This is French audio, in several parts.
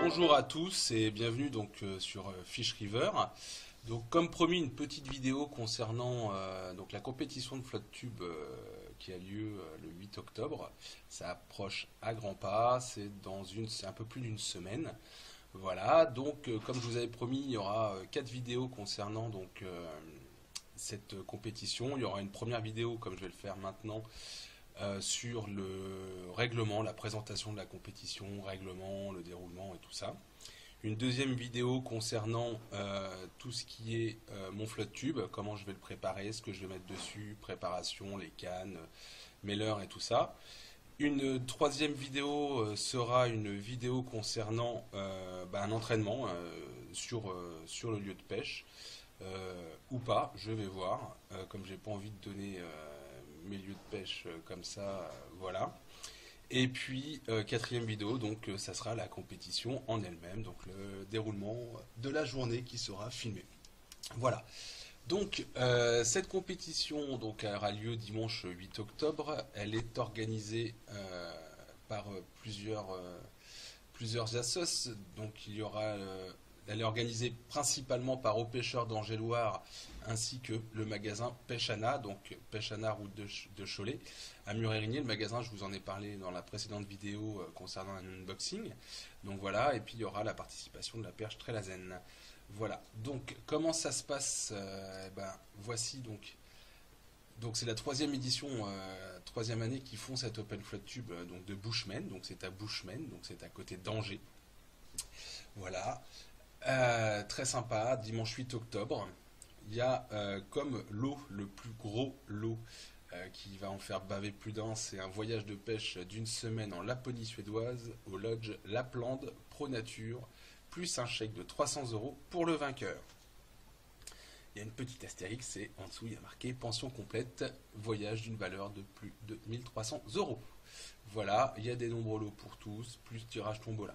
Bonjour à tous et bienvenue donc sur Fish River. Donc comme promis, une petite vidéo concernant donc la compétition de flotte-tube qui a lieu le 8 octobre. Ça approche à grands pas, c'est un peu plus d'une semaine. Voilà, donc comme je vous avais promis, il y aura 4 vidéos concernant donc cette compétition. Il y aura une première vidéo, comme je vais le faire maintenant, sur le règlement, la présentation de la compétition, règlement, le déroulement et tout ça. Une deuxième vidéo concernant tout ce qui est mon flotte-tube, comment je vais le préparer, ce que je vais mettre dessus, préparation, les cannes, mailer et tout ça. Une troisième vidéo sera une vidéo concernant un entraînement sur le lieu de pêche, ou pas, je vais voir, comme j'ai pas envie de donner mes lieux de pêche comme ça, voilà. Et puis quatrième vidéo, donc ça sera la compétition en elle-même, donc le déroulement de la journée qui sera filmé. Voilà. Donc cette compétition donc aura lieu dimanche 8 octobre. Elle est organisée par plusieurs assos. Donc il y aura elle est organisée principalement par Aux Pêcheurs d'Angéloire ainsi que le magasin Pêchana, donc Pêchana route de Cholet, à Murérigné. Le magasin, je vous en ai parlé dans la précédente vidéo concernant un unboxing. Donc voilà, et puis il y aura la participation de la perche Trélazen. Voilà, donc comment ça se passe voici donc c'est la troisième édition, troisième année qu'ils font cette Open flotte-tube donc de Bushman, donc c'est à Bushman, donc c'est à côté d'Angers. Voilà. Très sympa, dimanche 8 octobre. Il y a comme lot, le plus gros lot qui va en faire baver plus d'un, c'est un voyage de pêche d'une semaine en Laponie suédoise au lodge Lapland Pro Nature, plus un chèque de 300 € pour le vainqueur. Il y a une petite astérix, c'est en dessous, il y a marqué pension complète, voyage d'une valeur de plus de 1300 €. Voilà, il y a des nombreux lots pour tous, plus tirage tombola.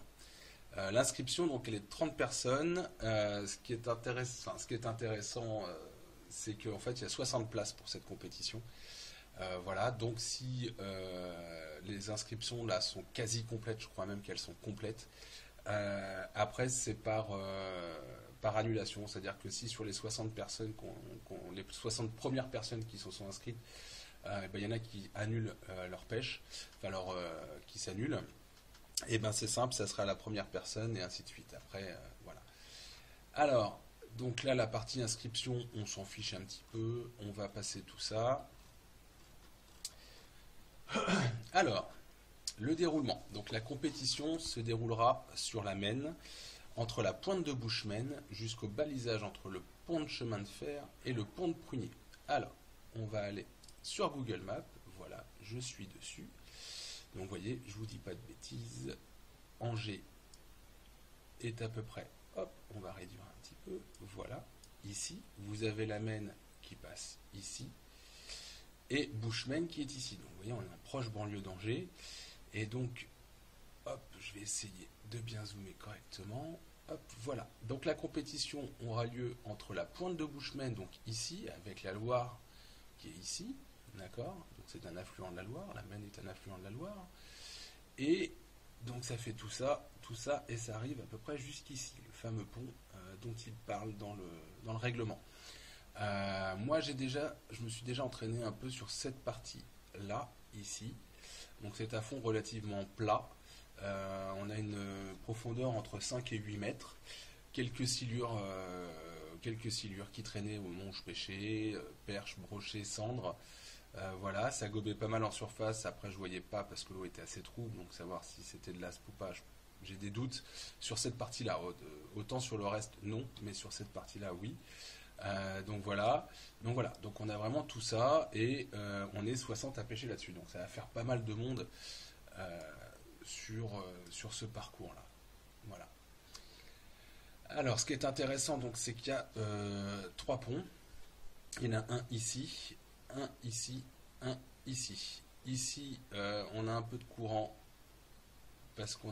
L'inscription, donc, elle est de 30 personnes. Ce qui est intéressant, c'est qu'en fait, il y a 60 places pour cette compétition. Voilà, donc si les inscriptions là sont quasi complètes, je crois même qu'elles sont complètes. Après, c'est par annulation, c'est-à-dire que si sur les 60 personnes, les 60 premières personnes qui se sont inscrites, il y en a qui annulent leur pêche, enfin qui s'annulent. Et ben c'est simple, ça sera la première personne et ainsi de suite. Après, voilà. Alors, donc là, la partie inscription, on s'en fiche un petit peu. On va passer tout ça. Alors, le déroulement. Donc la compétition se déroulera sur la Maine, entre la pointe de Bushman jusqu'au balisage entre le pont de chemin de fer et le pont de Prunier. Alors, on va aller sur Google Maps. Voilà, je suis dessus. Donc vous voyez, je vous dis pas de bêtises, Angers est à peu près, hop, on va réduire un petit peu, voilà, ici, vous avez la Maine qui passe ici, et Bushman qui est ici. Donc vous voyez, on est en proche banlieue d'Angers, et donc, hop, je vais essayer de bien zoomer correctement, hop, voilà. Donc la compétition aura lieu entre la pointe de Bushman, donc ici, avec la Loire qui est ici, d'accord, donc c'est un affluent de la Loire, la Maine est un affluent de la Loire, et donc ça fait tout ça, et ça arrive à peu près jusqu'ici, le fameux pont dont il parle dans le règlement. Moi je me suis déjà entraîné un peu sur cette partie-là, ici, donc c'est un fond relativement plat, on a une profondeur entre 5 et 8 mètres, quelques silures qui traînaient au moment où je pêchais, perches, brochets, cendres. Voilà, ça gobait pas mal en surface. Après, je voyais pas parce que l'eau était assez trouble, donc savoir si c'était de l'aspe ou pas, j'ai des doutes sur cette partie-là. Autant sur le reste, non, mais sur cette partie-là, oui. Donc voilà, donc on a vraiment tout ça et on est 60 à pêcher là-dessus. Donc ça va faire pas mal de monde sur ce parcours-là. Voilà. Alors, ce qui est intéressant, donc, c'est qu'il y a 3 ponts. Il y en a un ici, un ici, un ici. Ici, on a un peu de courant parce que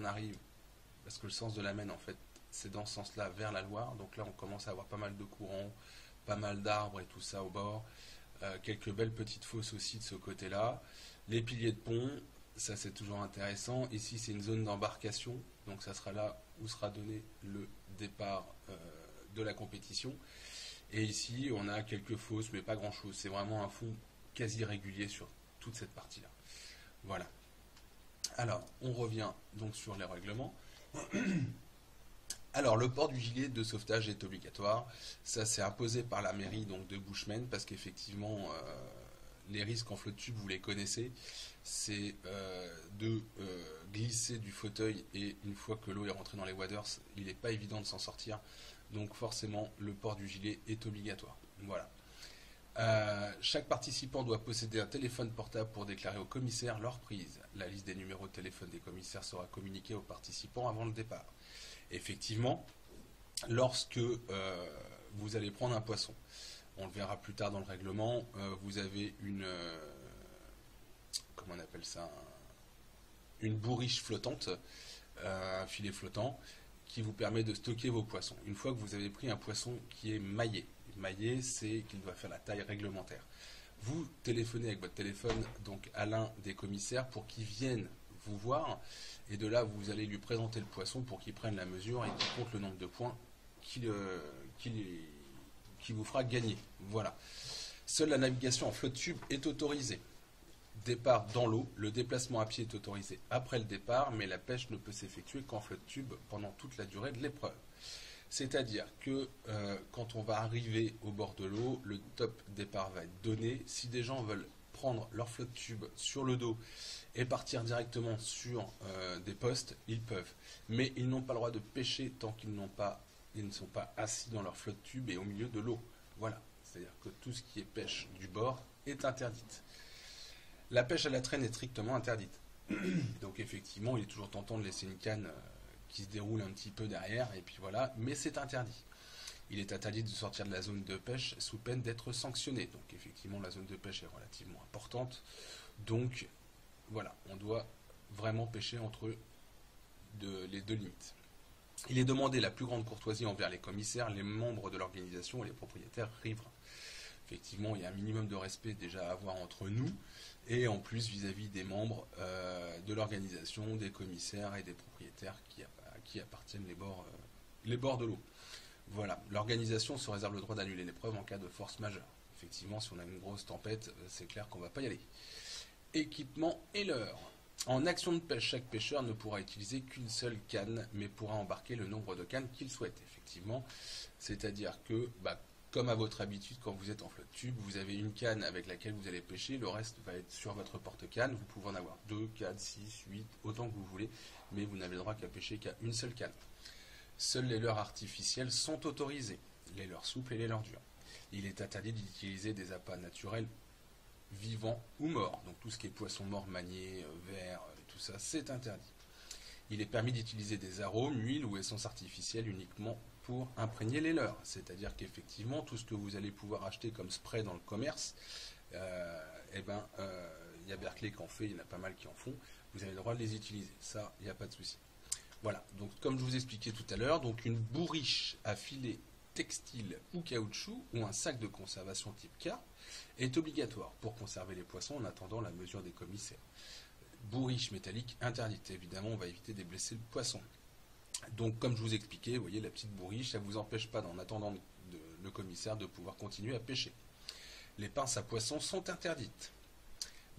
le sens de la Maine, en fait, c'est dans ce sens-là vers la Loire. Donc là, on commence à avoir pas mal de courant, pas mal d'arbres et tout ça au bord. Quelques belles petites fosses aussi de ce côté-là. Les piliers de pont, ça c'est toujours intéressant. Ici c'est une zone d'embarcation, donc ça sera là où sera donné le départ de la compétition. Et ici on a quelques fosses, mais pas grand-chose. C'est vraiment un fond quasi régulier sur toute cette partie-là. Voilà. Alors, on revient donc sur les règlements. Alors, le port du gilet de sauvetage est obligatoire. Ça, c'est imposé par la mairie donc de Bushman parce qu'effectivement, les risques en flotte tube, vous les connaissez. C'est de glisser du fauteuil et une fois que l'eau est rentrée dans les waders, il n'est pas évident de s'en sortir. Donc, forcément, le port du gilet est obligatoire. Voilà. Chaque participant doit posséder un téléphone portable pour déclarer au commissaire leur prise. La liste des numéros de téléphone des commissaires sera communiquée aux participants avant le départ. Effectivement, lorsque vous allez prendre un poisson, on le verra plus tard dans le règlement, vous avez comment on appelle ça, une bourriche flottante, un filet flottant, qui vous permet de stocker vos poissons. Une fois que vous avez pris un poisson qui est maillé, c'est qu'il doit faire la taille réglementaire. Vous téléphonez avec votre téléphone donc à l'un des commissaires pour qu'il vienne vous voir, et de là vous allez lui présenter le poisson pour qu'il prenne la mesure et qu'il compte le nombre de points qui vous fera gagner. Voilà. Seule la navigation en flotte tube est autorisée. Départ dans l'eau, le déplacement à pied est autorisé après le départ, mais la pêche ne peut s'effectuer qu'en flotte tube pendant toute la durée de l'épreuve. C'est-à-dire que quand on va arriver au bord de l'eau, le top départ va être donné. Si des gens veulent prendre leur flotte tube sur le dos et partir directement sur des postes, ils peuvent. Mais ils n'ont pas le droit de pêcher tant qu'ils ne sont pas assis dans leur flotte tube et au milieu de l'eau. Voilà. C'est-à-dire que tout ce qui est pêche du bord est interdite. La pêche à la traîne est strictement interdite. Donc effectivement, il est toujours tentant de laisser une canne qui se déroule un petit peu derrière, et puis voilà, mais c'est interdit. Il est interdit de sortir de la zone de pêche sous peine d'être sanctionné. Donc effectivement, la zone de pêche est relativement importante. Donc voilà, on doit vraiment pêcher entre les deux limites. Il est demandé la plus grande courtoisie envers les commissaires, les membres de l'organisation et les propriétaires riverains. Effectivement, il y a un minimum de respect déjà à avoir entre nous, et en plus vis-à-vis des membres de l'organisation, des commissaires et des propriétaires à qui appartiennent les bords de l'eau. Voilà, l'organisation se réserve le droit d'annuler l'épreuve en cas de force majeure. Effectivement, si on a une grosse tempête, c'est clair qu'on ne va pas y aller. Équipement et leurre. En action de pêche, chaque pêcheur ne pourra utiliser qu'une seule canne, mais pourra embarquer le nombre de cannes qu'il souhaite. Effectivement, c'est-à-dire que, comme à votre habitude, quand vous êtes en flotte tube, vous avez une canne avec laquelle vous allez pêcher, le reste va être sur votre porte-canne. Vous pouvez en avoir 2, 4, 6, 8, autant que vous voulez, mais vous n'avez le droit qu'à pêcher qu'à une seule canne. Seuls les leurres artificiels sont autorisés, les leurres souples et les leurres dures. Il est interdit d'utiliser des appâts naturels vivants ou morts. Donc tout ce qui est poisson mort, manier, verre, tout ça, c'est interdit. Il est permis d'utiliser des arômes, huiles ou essences artificielles uniquement pour imprégner les leurres. C'est-à-dire qu'effectivement, tout ce que vous allez pouvoir acheter comme spray dans le commerce, il y a Berkeley qui en fait, il y en a pas mal qui en font, vous avez le droit de les utiliser. Ça, il n'y a pas de souci. Voilà, donc comme je vous expliquais tout à l'heure, donc une bourriche à filet textile ou caoutchouc ou un sac de conservation type K est obligatoire pour conserver les poissons en attendant la mesure des commissaires. Bourriche métallique interdite, évidemment on va éviter de blesser le poisson. Donc comme je vous expliquais, vous voyez la petite bourriche, ça ne vous empêche pas en attendant le commissaire de pouvoir continuer à pêcher. Les pinces à poissons sont interdites.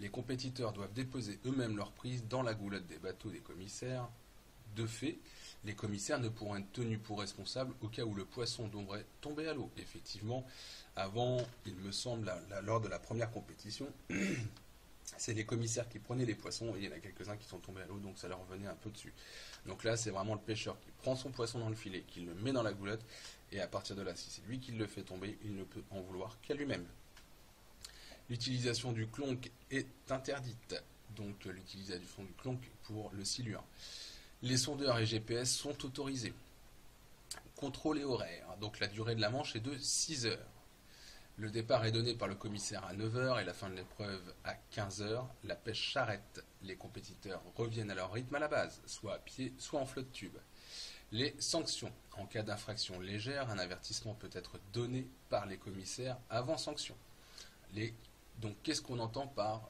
Les compétiteurs doivent déposer eux-mêmes leur prise dans la goulotte des bateaux des commissaires. De fait, les commissaires ne pourront être tenus pour responsables au cas où le poisson devrait tomber à l'eau. Effectivement, avant, il me semble, lors de la première compétition, c'est les commissaires qui prenaient les poissons et il y en a quelques-uns qui sont tombés à l'eau, donc ça leur revenait un peu dessus. Donc là, c'est vraiment le pêcheur qui prend son poisson dans le filet, qui le met dans la goulotte, et à partir de là, si c'est lui qui le fait tomber, il ne peut en vouloir qu'à lui-même. L'utilisation du clonk est interdite, donc l'utilisation du clonk pour le silure. Les sondeurs et GPS sont autorisés. Contrôle et horaire. Donc la durée de la manche est de 6 heures. Le départ est donné par le commissaire à 9 heures et la fin de l'épreuve à 15 heures. La pêche s'arrête. Les compétiteurs reviennent à leur rythme à la base, soit à pied, soit en flotte tube. Les sanctions. En cas d'infraction légère, un avertissement peut être donné par les commissaires avant sanction. Donc qu'est-ce qu'on entend par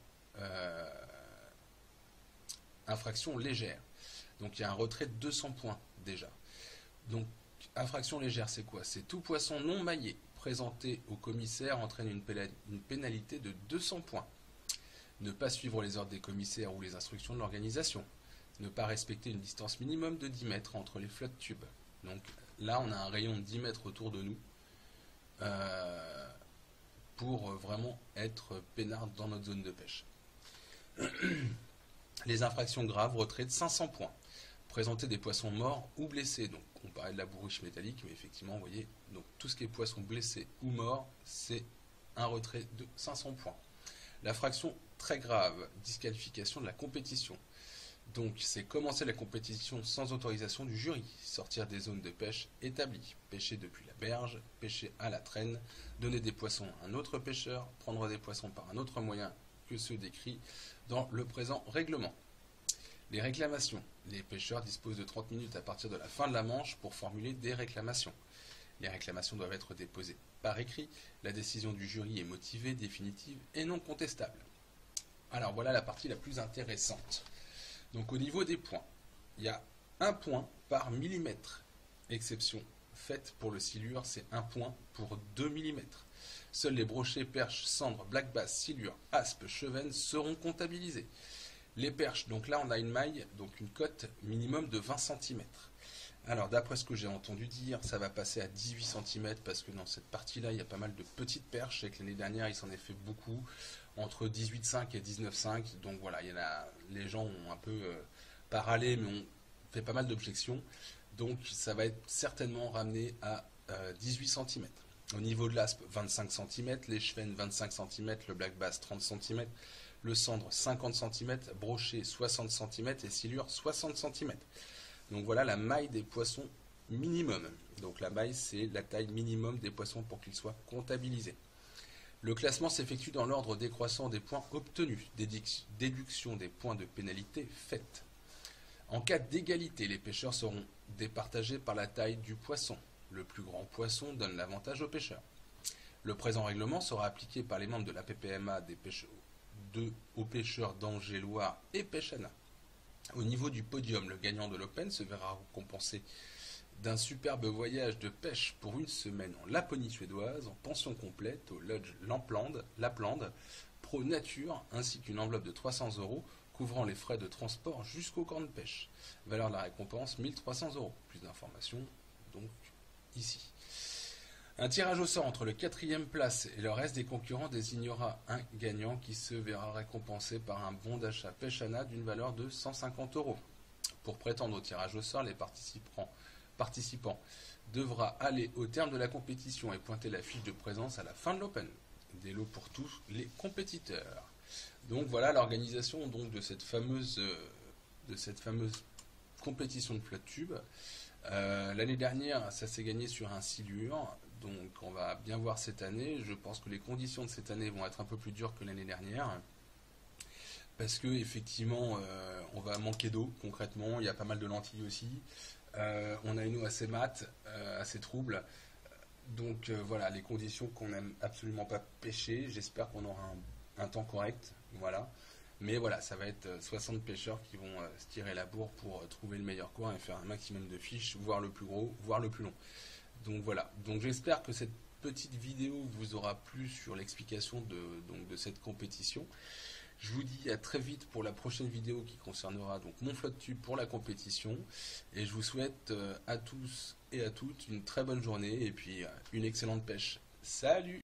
infraction légère? Donc il y a un retrait de 200 points déjà. Donc infraction légère, c'est quoi? C'est tout poisson non maillé présenté au commissaire entraîne une pénalité de 200 points. Ne pas suivre les ordres des commissaires ou les instructions de l'organisation. Ne pas respecter une distance minimum de 10 mètres entre les flottes tubes. Donc là, on a un rayon de 10 mètres autour de nous pour vraiment être peinard dans notre zone de pêche. Les infractions graves, retrait de 500 points. Présenter des poissons morts ou blessés. Donc on parlait de la bourriche métallique, mais effectivement, vous voyez, donc tout ce qui est poisson blessé ou mort, c'est un retrait de 500 points. L'infraction très grave, disqualification de la compétition. Donc c'est commencer la compétition sans autorisation du jury, sortir des zones de pêche établies, pêcher depuis la berge, pêcher à la traîne, donner des poissons à un autre pêcheur, prendre des poissons par un autre moyen que ceux décrits dans le présent règlement. Les réclamations. Les pêcheurs disposent de 30 minutes à partir de la fin de la manche pour formuler des réclamations. Les réclamations doivent être déposées par écrit. La décision du jury est motivée, définitive et non contestable. Alors voilà la partie la plus intéressante. Donc au niveau des points, il y a 1 point par millimètre. Exception faite pour le silure, c'est 1 point pour 2 mm. Seuls les brochets, perches, cendres, black bass, silure, aspe, chevennes seront comptabilisés. Les perches, donc là on a une maille, donc une cote minimum de 20 cm. Alors d'après ce que j'ai entendu dire, ça va passer à 18 cm parce que dans cette partie-là, il y a pas mal de petites perches et que l'année dernière, il s'en est fait beaucoup, entre 18,5 et 19,5. Donc voilà, il y en a, les gens ont un peu pas râlé, mais ont fait pas mal d'objections. Donc ça va être certainement ramené à 18 cm. Au niveau de l'aspe, 25 cm, les chevennes 25 cm, le black bass 30 cm, le cendre 50 cm, brochet 60 cm et silure 60 cm. Donc voilà la maille des poissons minimum. Donc la maille, c'est la taille minimum des poissons pour qu'ils soient comptabilisés. Le classement s'effectue dans l'ordre décroissant des points obtenus, déduction des points de pénalité faite. En cas d'égalité, les pêcheurs seront départagés par la taille du poisson. Le plus grand poisson donne l'avantage aux pêcheurs. Le présent règlement sera appliqué par les membres de la PPMA aux pêcheurs d'Angers-Loire et Pêche-Anna. Au niveau du podium, le gagnant de l'Open se verra récompensé d'un superbe voyage de pêche pour une semaine en Laponie suédoise, en pension complète au Lodge Lapland, Pro Nature, ainsi qu'une enveloppe de 300 € couvrant les frais de transport jusqu'au camp de pêche. Valeur de la récompense, 1300 €. Plus d'informations, donc, ici. Un tirage au sort entre le 4e place et le reste des concurrents désignera un gagnant qui se verra récompensé par un bon d'achat Pêche-Anna d'une valeur de 150 €. Pour prétendre au tirage au sort, les participants devra aller au terme de la compétition et pointer la fiche de présence à la fin de l'Open. Des lots pour tous les compétiteurs. Donc voilà l'organisation donc de cette fameuse compétition de flotte tube. L'année dernière, ça s'est gagné sur un silure, donc on va bien voir cette année. Je pense que les conditions de cette année vont être un peu plus dures que l'année dernière, parce que effectivement, on va manquer d'eau concrètement. Il y a pas mal de lentilles aussi. On a une eau assez mate, assez trouble. Donc voilà, les conditions qu'on n'aime absolument pas pêcher. J'espère qu'on aura un temps correct, voilà. Mais voilà, ça va être 60 pêcheurs qui vont se tirer la bourre pour trouver le meilleur coin et faire un maximum de fiches, voire le plus gros, voire le plus long. Donc voilà, donc j'espère que cette petite vidéo vous aura plu sur l'explication de cette compétition. Je vous dis à très vite pour la prochaine vidéo qui concernera donc mon flotte tube pour la compétition. Et je vous souhaite à tous et à toutes une très bonne journée et puis une excellente pêche. Salut!